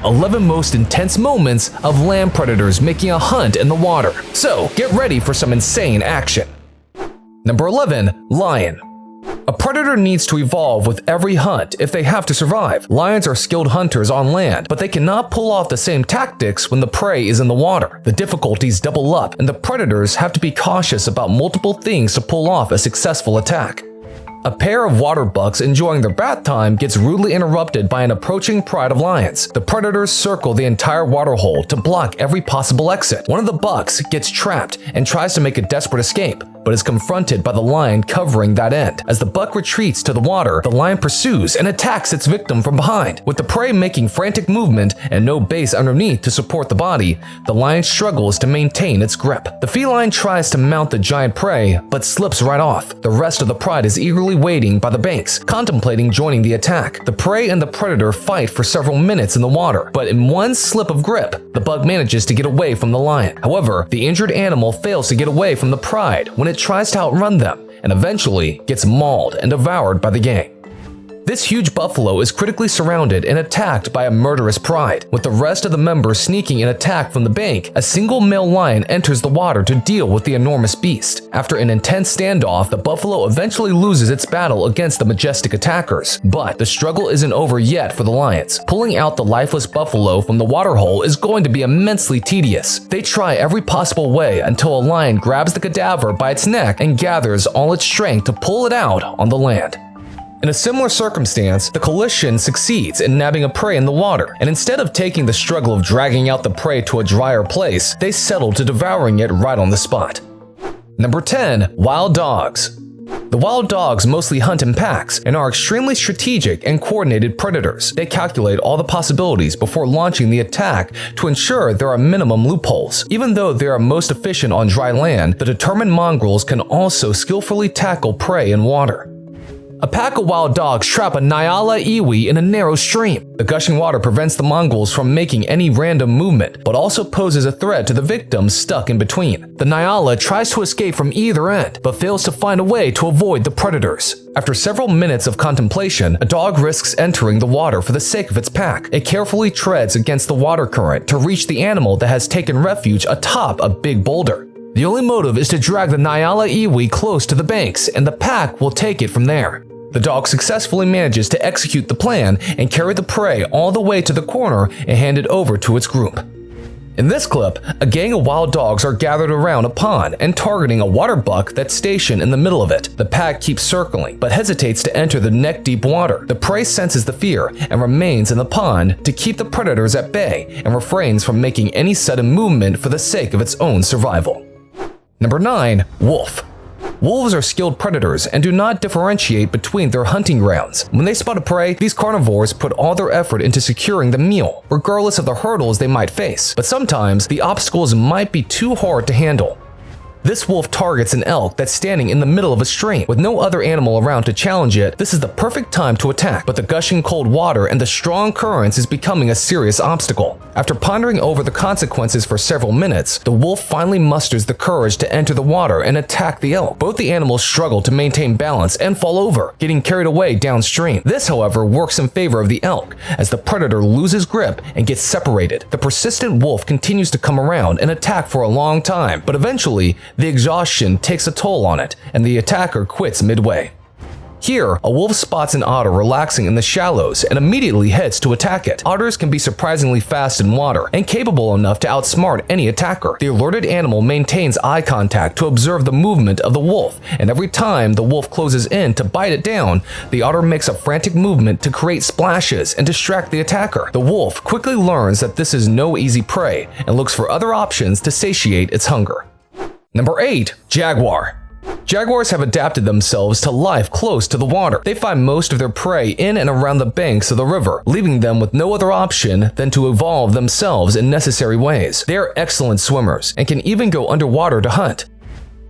11 most intense moments of land predators making a hunt in the water. So get ready for some insane action. Number 11. Lion. A predator needs to evolve with every hunt if they have to survive. Lions are skilled hunters on land, but they cannot pull off the same tactics when the prey is in the water. The difficulties double up, and the predators have to be cautious about multiple things to pull off a successful attack. A pair of water bucks enjoying their bath time gets rudely interrupted by an approaching pride of lions. The predators circle the entire water hole to block every possible exit. One of the bucks gets trapped and tries to make a desperate escape, but is confronted by the lion covering that end. As the buck retreats to the water, the lion pursues and attacks its victim from behind. With the prey making frantic movement and no base underneath to support the body, the lion struggles to maintain its grip. The feline tries to mount the giant prey, but slips right off. The rest of the pride is eagerly waiting by the banks, contemplating joining the attack. The prey and the predator fight for several minutes in the water, but in one slip of grip, the buck manages to get away from the lion. However, the injured animal fails to get away from the pride when it tries to outrun them, and eventually gets mauled and devoured by the gang. This huge buffalo is critically surrounded and attacked by a murderous pride. With the rest of the members sneaking an attack from the bank, a single male lion enters the water to deal with the enormous beast. After an intense standoff, the buffalo eventually loses its battle against the majestic attackers. But the struggle isn't over yet for the lions. Pulling out the lifeless buffalo from the water hole is going to be immensely tedious. They try every possible way until a lion grabs the cadaver by its neck and gathers all its strength to pull it out on the land. In a similar circumstance, the coalition succeeds in nabbing a prey in the water, and instead of taking the struggle of dragging out the prey to a drier place, they settle to devouring it right on the spot. Number 10. Wild dogs. The wild dogs mostly hunt in packs and are extremely strategic and coordinated predators. They calculate all the possibilities before launching the attack to ensure there are minimum loopholes. Even though they are most efficient on dry land, the determined mongrels can also skillfully tackle prey in water. A pack of wild dogs trap a Nyala iwi in a narrow stream. The gushing water prevents the mongrels from making any random movement, but also poses a threat to the victims stuck in between. The Nyala tries to escape from either end, but fails to find a way to avoid the predators. After several minutes of contemplation, a dog risks entering the water for the sake of its pack. It carefully treads against the water current to reach the animal that has taken refuge atop a big boulder. The only motive is to drag the Nyala iwi close to the banks, and the pack will take it from there. The dog successfully manages to execute the plan and carry the prey all the way to the corner and hand it over to its group. In this clip, a gang of wild dogs are gathered around a pond and targeting a water buck that's stationed in the middle of it. The pack keeps circling, but hesitates to enter the neck-deep water. The prey senses the fear and remains in the pond to keep the predators at bay and refrains from making any sudden movement for the sake of its own survival. Number 9. Wolf. Wolves are skilled predators and do not differentiate between their hunting grounds. When they spot a prey, these carnivores put all their effort into securing the meal, regardless of the hurdles they might face. But sometimes, the obstacles might be too hard to handle. This wolf targets an elk that's standing in the middle of a stream. With no other animal around to challenge it, this is the perfect time to attack, but the gushing cold water and the strong currents is becoming a serious obstacle. After pondering over the consequences for several minutes, the wolf finally musters the courage to enter the water and attack the elk. Both the animals struggle to maintain balance and fall over, getting carried away downstream. This, however, works in favor of the elk, as the predator loses grip and gets separated. The persistent wolf continues to come around and attack for a long time, but eventually, the exhaustion takes a toll on it, and the attacker quits midway. Here, a wolf spots an otter relaxing in the shallows and immediately heads to attack it. Otters can be surprisingly fast in water and capable enough to outsmart any attacker. The alerted animal maintains eye contact to observe the movement of the wolf, and every time the wolf closes in to bite it down, the otter makes a frantic movement to create splashes and distract the attacker. The wolf quickly learns that this is no easy prey and looks for other options to satiate its hunger. Number 8. Jaguar. Jaguars have adapted themselves to life close to the water. They find most of their prey in and around the banks of the river, leaving them with no other option than to evolve themselves in necessary ways. They are excellent swimmers and can even go underwater to hunt.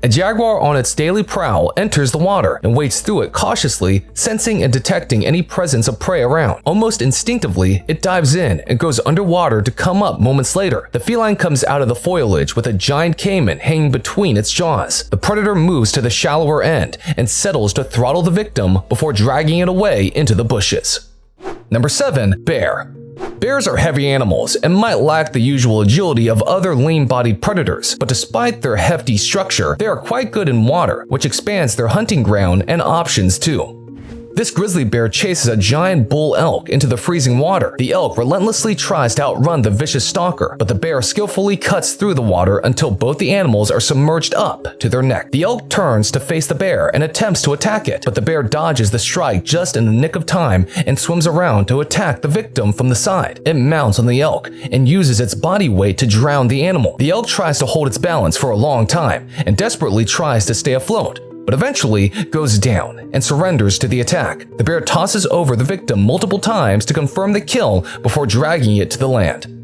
A jaguar on its daily prowl enters the water and wades through it cautiously, sensing and detecting any presence of prey around. Almost instinctively, it dives in and goes underwater to come up moments later. The feline comes out of the foliage with a giant caiman hanging between its jaws. The predator moves to the shallower end and settles to throttle the victim before dragging it away into the bushes. Number 7. Bear. Bears are heavy animals and might lack the usual agility of other lean-bodied predators, but despite their hefty structure, they are quite good in water, which expands their hunting ground and options too. This grizzly bear chases a giant bull elk into the freezing water. The elk relentlessly tries to outrun the vicious stalker, but the bear skillfully cuts through the water until both the animals are submerged up to their neck. The elk turns to face the bear and attempts to attack it, but the bear dodges the strike just in the nick of time and swims around to attack the victim from the side. It mounts on the elk and uses its body weight to drown the animal. The elk tries to hold its balance for a long time and desperately tries to stay afloat, but eventually goes down and surrenders to the attack. The bear tosses over the victim multiple times to confirm the kill before dragging it to the land.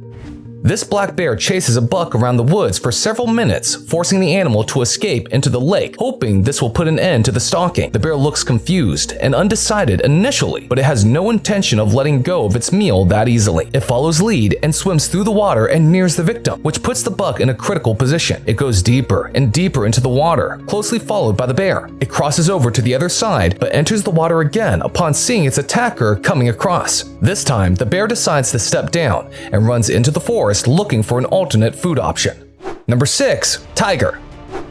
This black bear chases a buck around the woods for several minutes, forcing the animal to escape into the lake, hoping this will put an end to the stalking. The bear looks confused and undecided initially, but it has no intention of letting go of its meal that easily. It follows lead and swims through the water and nears the victim, which puts the buck in a critical position. It goes deeper and deeper into the water, closely followed by the bear. It crosses over to the other side, but enters the water again upon seeing its attacker coming across. This time, the bear decides to step down and runs into the forest looking for an alternate food option. Number 6. Tiger.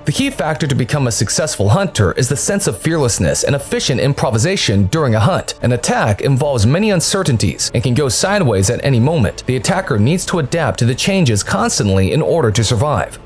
The key factor to become a successful hunter is the sense of fearlessness and efficient improvisation during a hunt. An attack involves many uncertainties and can go sideways at any moment. The attacker needs to adapt to the changes constantly in order to survive.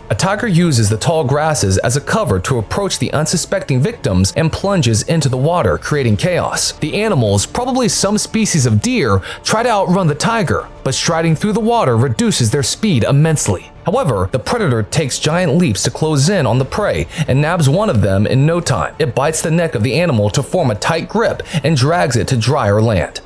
A tiger uses the tall grasses as a cover to approach the unsuspecting victims and plunges into the water, creating chaos. The animals, probably some species of deer, try to outrun the tiger, but striding through the water reduces their speed immensely. However, the predator takes giant leaps to close in on the prey and nabs one of them in no time. It bites the neck of the animal to form a tight grip and drags it to drier land.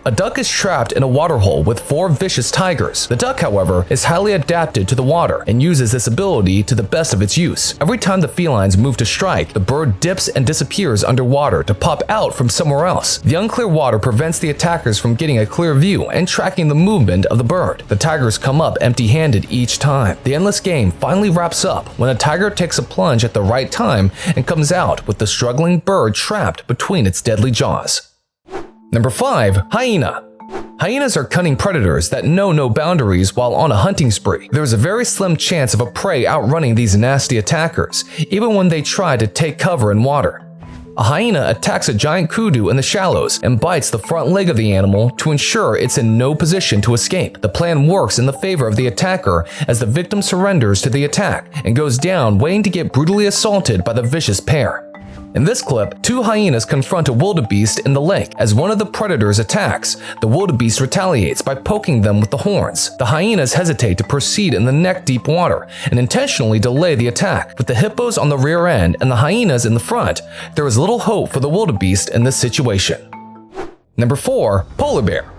A duck is trapped in a waterhole with 4 vicious tigers. The duck, however, is highly adapted to the water and uses this ability to the best of its use. Every time the felines move to strike, the bird dips and disappears underwater to pop out from somewhere else. The unclear water prevents the attackers from getting a clear view and tracking the movement of the bird. The tigers come up empty-handed each time. The endless game finally wraps up when a tiger takes a plunge at the right time and comes out with the struggling bird trapped between its deadly jaws. Number 5. Hyena. Hyenas are cunning predators that know no boundaries while on a hunting spree. There is a very slim chance of a prey outrunning these nasty attackers, even when they try to take cover in water. A hyena attacks a giant kudu in the shallows and bites the front leg of the animal to ensure it's in no position to escape. The plan works in the favor of the attacker as the victim surrenders to the attack and goes down waiting to get brutally assaulted by the vicious pair. In this clip, 2 hyenas confront a wildebeest in the lake. As one of the predators attacks, the wildebeest retaliates by poking them with the horns. The hyenas hesitate to proceed in the neck-deep water and intentionally delay the attack. With the hippos on the rear end and the hyenas in the front, there is little hope for the wildebeest in this situation. Number 4. Polar bear.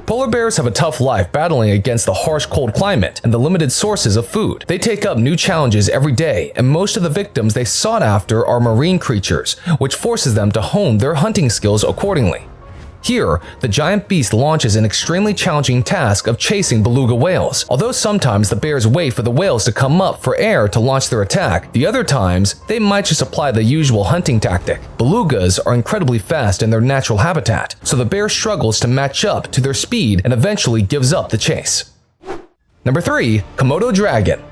Polar bears have a tough life battling against the harsh cold climate and the limited sources of food. They take up new challenges every day, and most of the victims they sought after are marine creatures, which forces them to hone their hunting skills accordingly. Here, the giant beast launches an extremely challenging task of chasing beluga whales. Although sometimes the bears wait for the whales to come up for air to launch their attack, the other times they might just apply the usual hunting tactic. Belugas are incredibly fast in their natural habitat, so the bear struggles to match up to their speed and eventually gives up the chase. Number 3. Komodo dragon.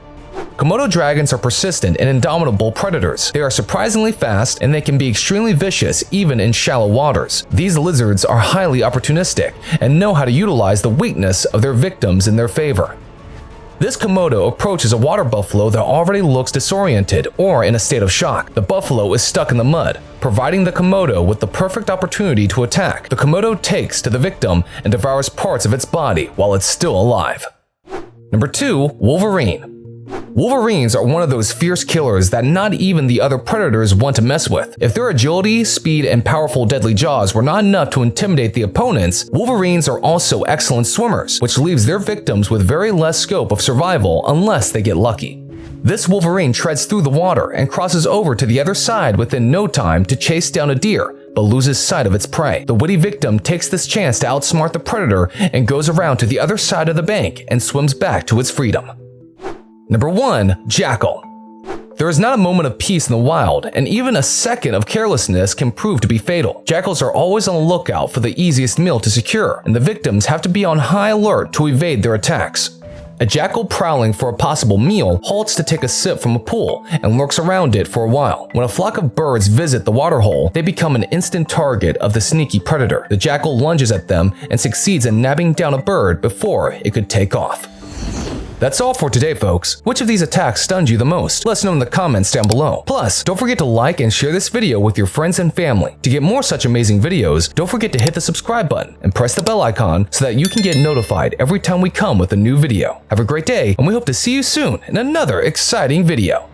Komodo dragons are persistent and indomitable predators. They are surprisingly fast and they can be extremely vicious even in shallow waters. These lizards are highly opportunistic and know how to utilize the weakness of their victims in their favor. This Komodo approaches a water buffalo that already looks disoriented or in a state of shock. The buffalo is stuck in the mud, providing the Komodo with the perfect opportunity to attack. The Komodo takes to the victim and devours parts of its body while it's still alive. Number 2. Wolverine. Wolverines are one of those fierce killers that not even the other predators want to mess with. If their agility, speed, and powerful deadly jaws were not enough to intimidate the opponents, Wolverines are also excellent swimmers, which leaves their victims with very less scope of survival unless they get lucky. This Wolverine treads through the water and crosses over to the other side within no time to chase down a deer, but loses sight of its prey. The witty victim takes this chance to outsmart the predator and goes around to the other side of the bank and swims back to its freedom. Number 1. Jackal. There is not a moment of peace in the wild, and even a second of carelessness can prove to be fatal. Jackals are always on the lookout for the easiest meal to secure, and the victims have to be on high alert to evade their attacks. A jackal prowling for a possible meal halts to take a sip from a pool and lurks around it for a while. When a flock of birds visit the waterhole, they become an instant target of the sneaky predator. The jackal lunges at them and succeeds in nabbing down a bird before it could take off. That's all for today, folks. Which of these attacks stunned you the most? Let us know in the comments down below. Plus, don't forget to like and share this video with your friends and family. To get more such amazing videos, don't forget to hit the subscribe button and press the bell icon so that you can get notified every time we come with a new video. Have a great day, and we hope to see you soon in another exciting video.